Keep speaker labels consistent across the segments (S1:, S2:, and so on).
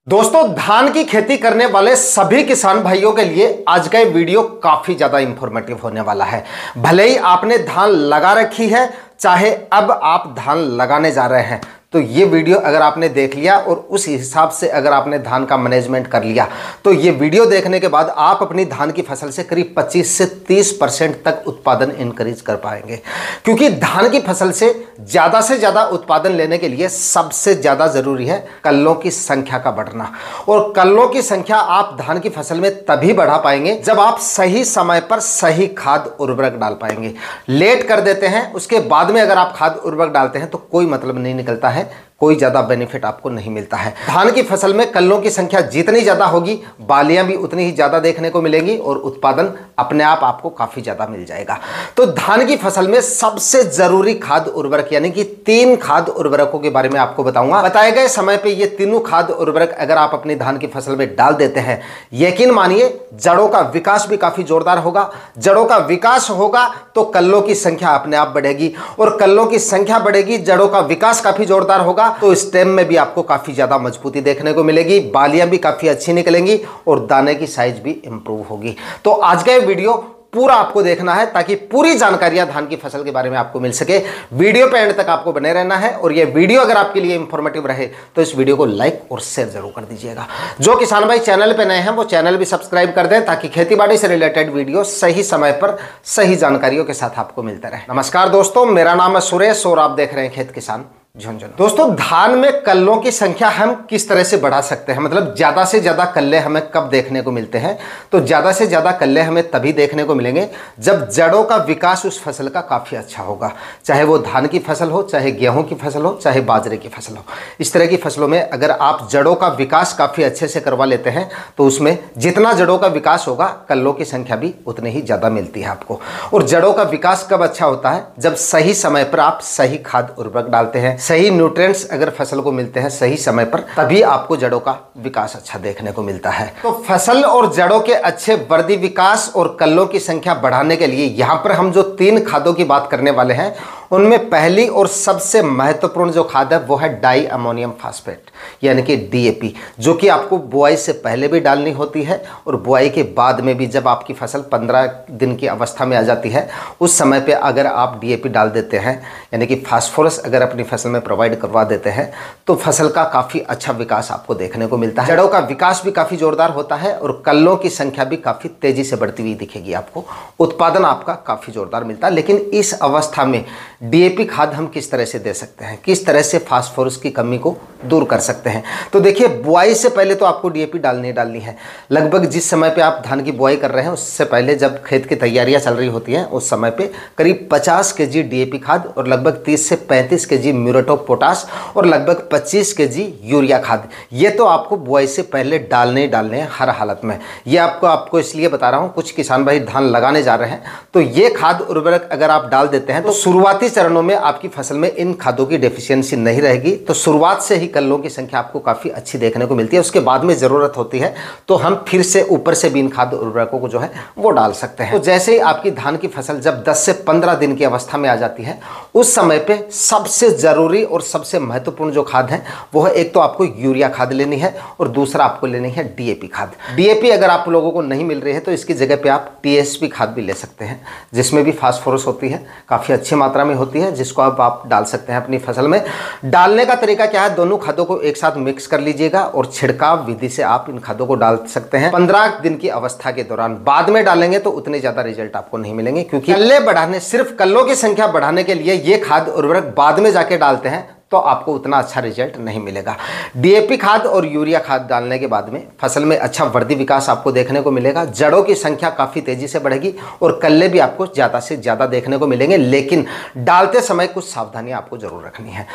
S1: दोस्तों, धान की खेती करने वाले सभी किसान भाइयों के लिए आज का ये वीडियो काफी ज्यादा इंफॉर्मेटिव होने वाला है। भले ही आपने धान लगा रखी है, चाहे अब आप धान लगाने जा रहे हैं, तो ये वीडियो अगर आपने देख लिया और उस हिसाब से अगर आपने धान का मैनेजमेंट कर लिया, तो ये वीडियो देखने के बाद आप अपनी धान की फसल से करीब 25 से 30% तक उत्पादन इंक्रीज कर पाएंगे। क्योंकि धान की फसल से ज़्यादा उत्पादन लेने के लिए सबसे ज़्यादा ज़रूरी है कल्लों की संख्या का बढ़ना। और कल्लों की संख्या आप धान की फसल में तभी बढ़ा पाएंगे जब आप सही समय पर सही खाद उर्वरक डाल पाएंगे। लेट कर देते हैं, उसके बाद में अगर आप खाद उर्वरक डालते हैं तो कोई मतलब नहीं निकलता है, कोई ज्यादा बेनिफिट आपको नहीं मिलता है। धान की फसल में कल्लों की संख्या जितनी ज्यादा होगी, बालियां भी उतनी ही ज्यादा देखने को मिलेंगी और उत्पादन अपने आप आपको काफी ज्यादा मिल जाएगा। तो धान की फसल में सबसे जरूरी खाद उर्वरक यानी कि 3 खाद उर्वरकों के बारे में आपको बताऊंगा। बताए गए समय पे ये तीनों खाद उर्वरक अगर आप अपनी धान की फसल में डाल देते हैं, यकीन मानिए जड़ों का विकास भी काफी जोरदार होगा। जड़ों का विकास होगा तो कल्लों की संख्या अपने आप बढ़ेगी, और कल्लों की संख्या बढ़ेगी, जड़ों का विकास काफी जोरदार होगा, तो स्टेम में भी आपको काफी ज्यादा मजबूती देखने को मिलेगी, बालियां भी काफी अच्छी निकलेंगी और दाने की साइज भी इंप्रूव होगी। तो आज का ये वीडियो पूरा आपको देखना है ताकि पूरी जानकारियां धान की फसल के बारे में आपको मिल सके। वीडियो पे एंड तक आपको बने रहना है, और ये वीडियो अगर आपके लिए इंफॉर्मेटिव रहे तो इस वीडियो को लाइक और शेयर जरूर कर दीजिएगा। जो किसान भाई चैनल पे नए हैं वो चैनल भी सब्सक्राइब कर दें ताकि खेतीबाड़ी से रिलेटेड वीडियो सही समय पर सही जानकारियों के साथ आपको मिलते रहे। नमस्कार दोस्तों, मेरा नाम है सुरेश और आप देख रहे हैं खेत किसान झुंझुनू। दोस्तों, धान में कल्लों की संख्या हम किस तरह से बढ़ा सकते हैं, मतलब ज्यादा से ज्यादा कल्ले हमें कब देखने को मिलते हैं? तो ज्यादा से ज्यादा कल्ले हमें तभी देखने को मिलेंगे जब जड़ों का विकास उस फसल का काफी अच्छा होगा। चाहे वो धान की फसल हो, चाहे गेहूं की फसल हो, चाहे बाजरे की फसल हो। इस तरह की फसलों में अगर आप जड़ों का विकास काफी अच्छे से करवा लेते हैं तो उसमें जितना जड़ों का विकास होगा, कल्लों की संख्या भी उतनी ही ज्यादा मिलती है आपको। और जड़ों का विकास कब अच्छा होता है? जब सही समय पर आप सही खाद उर्वरक डालते हैं, सही न्यूट्रिएंट्स अगर फसल को मिलते हैं सही समय पर, तभी आपको जड़ों का विकास अच्छा देखने को मिलता है। तो फसल और जड़ों के अच्छे वृद्धि विकास और कल्लों की संख्या बढ़ाने के लिए यहां पर हम जो 3 खादों की बात करने वाले हैं, उनमें पहली और सबसे महत्वपूर्ण जो खाद है वो है डाई अमोनियम फास्फेट यानी कि डीएपी, जो कि आपको बुआई से पहले भी डालनी होती है और बुआई के बाद में भी। जब आपकी फसल 15 दिन की अवस्था में आ जाती है, उस समय पे अगर आप डीएपी डाल देते हैं यानी कि फास्फोरस अगर अपनी फसल में प्रोवाइड करवा देते हैं, तो फसल का काफ़ी अच्छा विकास आपको देखने को मिलता है। जड़ों का विकास भी काफ़ी जोरदार होता है और कल्लों की संख्या भी काफ़ी तेज़ी से बढ़ती हुई दिखेगी आपको। उत्पादन आपका काफ़ी जोरदार मिलता है। लेकिन इस अवस्था में डीएपी खाद हम किस तरह से दे सकते हैं, किस तरह से फास्फोरस की कमी को दूर कर सकते हैं? तो देखिए, बुआई से पहले तो आपको डीएपी डालनी है। लगभग जिस समय पे आप धान की बुआई कर रहे हैं उससे पहले, जब खेत की तैयारियां चल रही होती हैं, उस समय पे करीब 50 केजी डीएपी खाद और लगभग 30 से 35 केजी म्यूरेट ऑफ पोटाश और लगभग 25 केजी यूरिया खाद, ये तो आपको बुआई से पहले डालने हैं हर हालत में। ये आपको इसलिए बता रहा हूँ, कुछ किसान भाई धान लगाने जा रहे हैं तो ये खाद उर्वरक अगर आप डाल देते हैं तो शुरुआती चरणों में आपकी फसल में इन खादों की डेफिशिएंसी नहीं रहेगी। तो शुरुआत से ही कल्लों की संख्या आपको काफी अच्छी देखने को मिलती है। उसके बाद में जरूरत होती है तो हम फिर से ऊपर से भी इन खाद उर्वरकों को जो है वो डाल सकते हैं। तो जैसे ही आपकी धान की फसल जब 10 से 15 दिन की अवस्था में आ जाती है, उस समय पे सबसे जरूरी और सबसे महत्वपूर्ण जो खाद है वो है, एक तो आपको यूरिया खाद लेनी है और दूसरा आपको लेनी है डीएपी खाद। डीएपी अगर आप लोगों को नहीं मिल रही है तो इसकी जगह पे आप टीएसपी खाद भी ले सकते हैं, जिसमें भी फास्फोरस होती है, काफी अच्छी मात्रा में होती है, जिसको अब आप डाल सकते हैं अपनी फसल में। डालने का तरीका क्या है? दोनों खादों को एक साथ मिक्स कर लीजिएगा और छिड़काव विधि से आप इन खादों को डाल सकते हैं 15 दिन की अवस्था के दौरान। बाद में डालेंगे तो उतने ज्यादा रिजल्ट आपको नहीं मिलेंगे, क्योंकि कल्ले बढ़ाने, सिर्फ कल्लों की संख्या बढ़ाने के लिए ये खाद उर्वरक बाद में जाके डालते हैं तो आपको उतना अच्छा रिजल्ट नहीं मिलेगा। डीएपी खाद और यूरिया खाद डालने के बाद में फसल में अच्छा वृद्धि विकास आपको देखने को मिलेगा, जड़ों की संख्या काफ़ी तेज़ी से बढ़ेगी और कल्ले भी आपको ज़्यादा से ज़्यादा देखने को मिलेंगे। लेकिन डालते समय कुछ सावधानियां आपको जरूर रखनी है।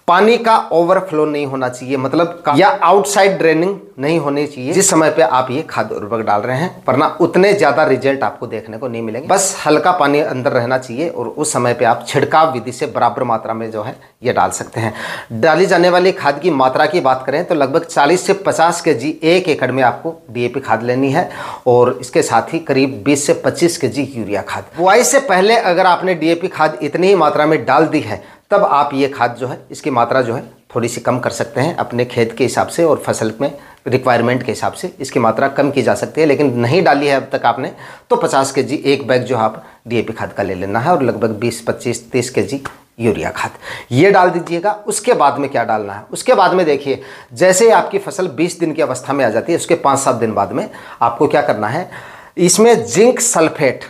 S1: पानी का ओवरफ्लो नहीं होना चाहिए, मतलब या आउटसाइड ड्रेनिंग नहीं होनी चाहिए जिस समय पे आप ये खाद उर्वरक डाल रहे हैं, वरना उतने ज़्यादा रिजल्ट आपको देखने को नहीं मिलेंगे। बस हल्का पानी अंदर रहना चाहिए और उस समय पे आप छिड़काव विधि से बराबर मात्रा में जो है ये डाल सकते हैं। डाली जाने वाली खाद की मात्रा की बात करें तो लगभग 40 से 50 केजी 1 एकड़ में आपको डीएपी खाद लेनी है और इसके साथ ही करीब 20 से 25 केजी यूरिया खाद। बुआई से पहले अगर आपने डीएपी खाद इतनी ही मात्रा में डाल दी है तब आप ये खाद जो है इसकी मात्रा जो है थोड़ी सी कम कर सकते हैं अपने खेत के हिसाब से, और फसल में रिक्वायरमेंट के हिसाब से इसकी मात्रा कम की जा सकती है। लेकिन नहीं डाली है अब तक आपने तो 50 kg एक बैग जो आप DAP खाद का ले लेना है, और लगभग 20, 25, 30 kg यूरिया खाद ये डाल दीजिएगा। उसके बाद में क्या डालना है, उसके बाद में देखिए जैसे आपकी फसल 20 दिन की अवस्था में आ जाती है, उसके 5-7 दिन बाद में आपको क्या करना है, इसमें जिंक सल्फेट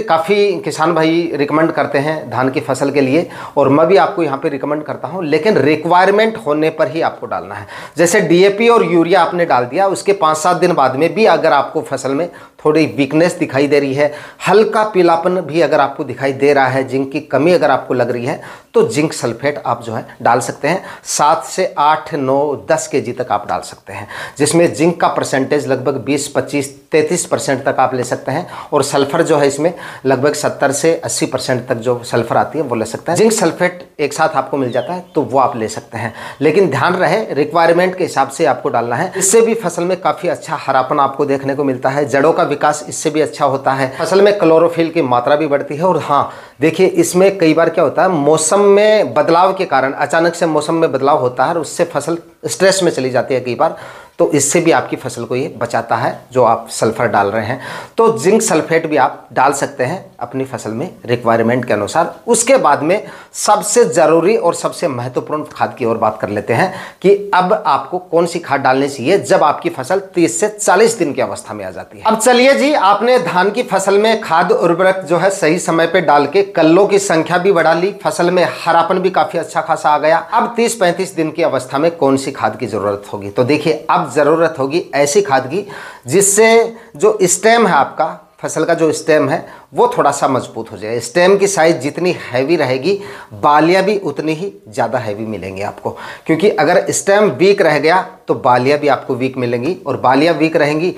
S1: काफ़ी किसान भाई रिकमेंड करते हैं धान की फसल के लिए, और मैं भी आपको यहाँ पे रिकमेंड करता हूँ, लेकिन रिक्वायरमेंट होने पर ही आपको डालना है। जैसे DAP और यूरिया आपने डाल दिया, उसके 5-7 दिन बाद में भी अगर आपको फसल में थोड़ी वीकनेस दिखाई दे रही है, हल्का पीलापन भी अगर आपको दिखाई दे रहा है, जिंक की कमी अगर आपको लग रही है, तो जिंक सल्फेट आप जो है डाल सकते हैं। 7 से 8, 9, 10 kg तक आप डाल सकते हैं, जिसमें जिंक का परसेंटेज लगभग 20, 25, 33% तक आप ले सकते हैं, और सल्फर जो है इसमें लगभग 70 से 80% तक जो सल्फर आती है वो ले सकते हैं। जिंक सल्फेट एक साथ आपको मिल जाता है तो वो आप ले सकते हैं, लेकिन ध्यान रहे रिक्वायरमेंट के हिसाब से आपको डालना है। इससे भी फसल में काफ़ी अच्छा हरापन आपको देखने को मिलता है, जड़ों का विकास इससे भी अच्छा होता है, फसल में क्लोरोफिल की मात्रा भी बढ़ती है। और हाँ देखिए, इसमें कई बार क्या होता है, मौसम में बदलाव के कारण अचानक से मौसम में बदलाव होता है और उससे फसल स्ट्रेस में चली जाती है कई बार, तो इससे भी आपकी फसल को ये बचाता है जो आप सल्फर डाल रहे हैं। तो जिंक सल्फेट भी आप डाल सकते हैं अपनी फसल में रिक्वायरमेंट के अनुसार। उसके बाद में सबसे ज़रूरी और सबसे महत्वपूर्ण खाद की ओर बात कर लेते हैं कि अब आपको कौन सी खाद डालनी चाहिए जब आपकी फसल 30 से 40 दिन की अवस्था में आ जाती है। अब चलिए जी, आपने धान की फसल में खाद उर्वरक जो है सही समय पर डाल के कल्लों की संख्या भी बढ़ा ली, फसल में हरापन भी काफ़ी अच्छा खासा आ गया। अब 30-35 दिन की अवस्था में कौन सी खाद की ज़रूरत होगी, तो देखिए अब ज़रूरत होगी ऐसी खाद की जिससे जो स्टेम है आपका, फसल का जो स्टेम है वो थोड़ा सा मजबूत हो जाए। स्टेम की साइज जितनी हैवी रहेगी, बालियाँ भी उतनी ही ज़्यादा हैवी मिलेंगी आपको, क्योंकि अगर स्टेम वीक रह गया तो बालियाँ भी आपको वीक मिलेंगी, और बालियाँ वीक रहेंगी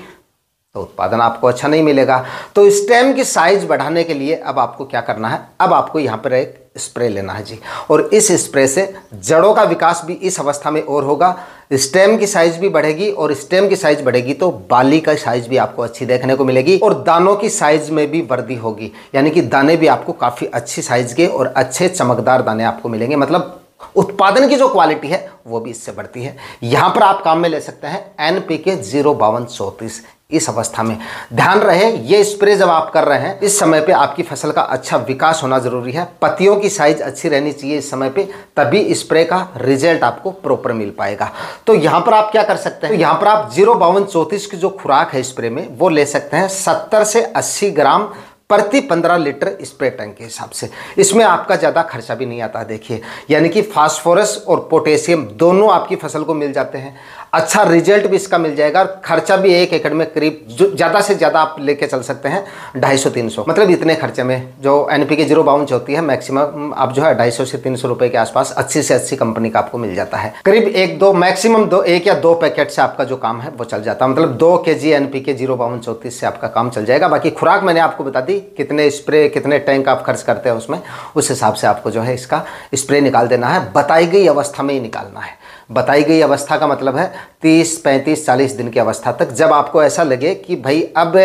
S1: तो उत्पादन आपको अच्छा नहीं मिलेगा। तो स्टेम की साइज बढ़ाने के लिए अब आपको क्या करना है, अब आपको यहाँ पर एक स्प्रे लेना है जी, और इस स्प्रे से जड़ों का विकास भी इस अवस्था में और होगा, स्टेम की साइज भी बढ़ेगी, और स्टेम की साइज बढ़ेगी तो बाली का साइज भी आपको अच्छी देखने को मिलेगी, और दानों की साइज में भी वृद्धि होगी, यानी कि दाने भी आपको काफ़ी अच्छी साइज के और अच्छे चमकदार दाने आपको मिलेंगे। मतलब उत्पादन की जो क्वालिटी है वो भी इससे बढ़ती है। यहाँ पर आप काम में ले सकते हैं NPK 05234। इस अवस्था में ध्यान रहे, ये स्प्रे जब आप कर रहे हैं इस समय पे आपकी फसल का अच्छा विकास होना जरूरी है, पत्तियों की साइज अच्छी रहनी चाहिए इस समय पे, तभी स्प्रे का रिजल्ट आपको प्रॉपर मिल पाएगा। तो यहाँ पर आप क्या कर सकते हैं, तो यहाँ पर आप 05234 की जो खुराक है स्प्रे में वो ले सकते हैं 70 से 80 ग्राम प्रति 15 लीटर स्प्रे टैंक के हिसाब से। इसमें आपका ज़्यादा खर्चा भी नहीं आता, देखिए, यानी कि फास्फोरस और पोटेशियम दोनों आपकी फसल को मिल जाते हैं, अच्छा रिजल्ट भी इसका मिल जाएगा, और खर्चा भी 1 एकड़ में करीब जो ज़्यादा से ज़्यादा आप लेके चल सकते हैं 250-300, मतलब इतने खर्चे में जो NPK 052 होती है मैक्सिमम आप जो है 250 से 300 रुपये के आसपास अच्छी से अच्छी कंपनी का आपको मिल जाता है। करीब 1-2 मैक्सिमम 1 या 2 पैकेट से आपका जो काम है वो चल जाता है, मतलब 2 kg NPK 05234 से आपका काम चल जाएगा। बाकी खुराक मैंने आपको बता दी, कितने स्प्रे कितने टैंक आप खर्च करते हैं उसमें, उस हिसाब से आपको जो है इसका स्प्रे निकाल देना है, बताई गई अवस्था में ही निकालना है। बताई गई अवस्था का मतलब है 30, 35, 40 दिन की अवस्था तक, जब आपको ऐसा लगे कि भाई अब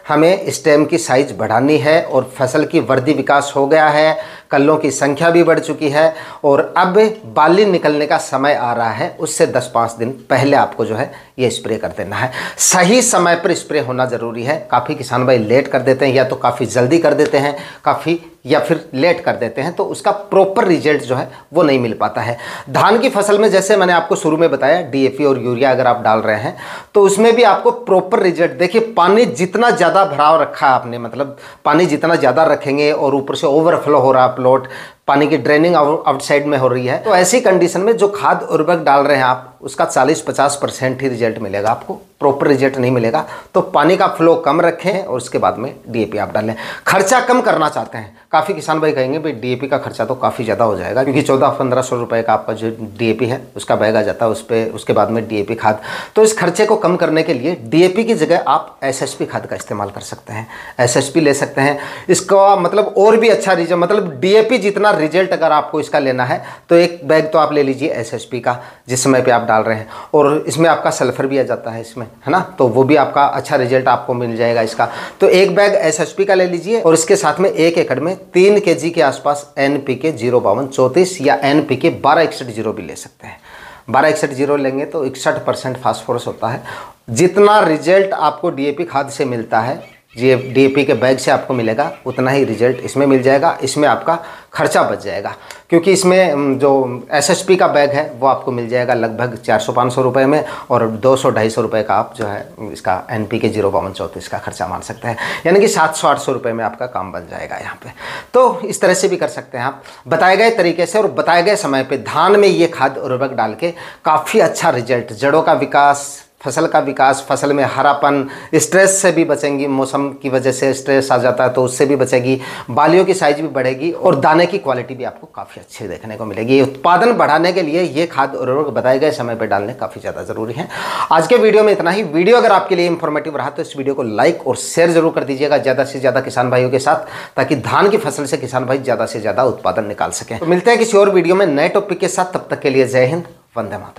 S1: हमें स्टेम की साइज बढ़ानी है और फसल की वृद्धि विकास हो गया है, कल्लों की संख्या भी बढ़ चुकी है और अब बाली निकलने का समय आ रहा है, उससे 10-5 दिन पहले आपको जो है ये स्प्रे कर देना है। सही समय पर स्प्रे होना ज़रूरी है। काफ़ी किसान भाई लेट कर देते हैं, या तो काफ़ी जल्दी कर देते हैं, या फिर लेट कर देते हैं, तो उसका प्रॉपर रिजल्ट जो है वो नहीं मिल पाता है। धान की फसल में जैसे मैंने आपको शुरू में बताया DAP और यूरिया अगर आप डाल रहे हैं तो उसमें भी आपको प्रॉपर रिजल्ट, देखिए पानी जितना ज़्यादा भराव रखा है आपने, मतलब पानी जितना ज़्यादा रखेंगे और ऊपर से ओवरफ्लो हो रहा प्लॉट, पानी की ड्रेनिंग आउटसाइड में हो रही है, तो ऐसी कंडीशन में जो खाद उर्वरक डाल रहे हैं आप उसका 40-50% ही रिजल्ट मिलेगा, आपको प्रॉपर रिजल्ट नहीं मिलेगा। तो पानी का फ्लो कम रखें और उसके बाद में DAP आप डालें। खर्चा कम करना चाहते हैं, काफ़ी किसान भाई कहेंगे भाई DAP का खर्चा तो काफ़ी ज़्यादा हो जाएगा, क्योंकि 1400-1500 रुपये का आपका जो DAP है उसका बैग आ जाता है उस पर, उसके बाद में DAP खाद। तो इस खर्चे को कम करने के लिए DAP की जगह आप SSP खाद का इस्तेमाल कर सकते हैं, SSP ले सकते हैं। इसका मतलब और भी अच्छा रिजल्ट, मतलब DAP जितना रिजल्ट अगर आपको इसका लेना है तो एक बैग तो आप ले लीजिए एसएसपी का, जिस समय पे आप डाल रहे हैं, और इसमें आपका सल्फर भी आ जाता है इसमें, है ना, तो वो भी आपका अच्छा रिजल्ट आपको मिल जाएगा इसका। तो एक बैग एसएसपी का ले लीजिए और इसके साथ में 1 एकड़ में 3 kg के आसपास NPK 05234 या NPK 1261 भी ले सकते हैं। 1261 लेंगे तो 61% फास्फोरस होता है। जितना रिजल्ट आपको डीएपी खाद से मिलता है, ये डीएपी के बैग से आपको मिलेगा, उतना ही रिजल्ट इसमें मिल जाएगा। इसमें आपका खर्चा बच जाएगा, क्योंकि इसमें जो एसएसपी का बैग है वो आपको मिल जाएगा लगभग 400-500 रुपये में, और 200-250 रुपये का आप जो है इसका NPK 05234 का खर्चा मान सकते हैं, यानी कि 700-800 रुपये में आपका काम बन जाएगा यहाँ पे। तो इस तरह से भी कर सकते हैं आप बताए गए तरीके से, और बताए गए समय पर धान में ये खाद उर्वरक डाल के काफ़ी अच्छा रिजल्ट, जड़ों का विकास, फसल का विकास, फसल में हरापन, स्ट्रेस से भी बचेंगी, मौसम की वजह से स्ट्रेस आ जाता है तो उससे भी बचेगी, बालियों की साइज भी बढ़ेगी और दाने की क्वालिटी भी आपको काफ़ी अच्छी देखने को मिलेगी। उत्पादन बढ़ाने के लिए ये खाद उर्वरक बताए गए समय पर डालने काफ़ी ज़्यादा ज़रूरी है। आज के वीडियो में इतना ही। वीडियो अगर आपके लिए इंफॉर्मेटिव रहा तो इस वीडियो को लाइक और शेयर जरूर कर दीजिएगा ज़्यादा से ज़्यादा किसान भाइयों के साथ, ताकि धान की फसल से किसान भाई ज़्यादा से ज़्यादा उत्पादन निकाल सकें। तो मिलते हैं किसी और वीडियो में नए टॉपिक के साथ, तब तक के लिए जय हिंद, वंदे मातरम।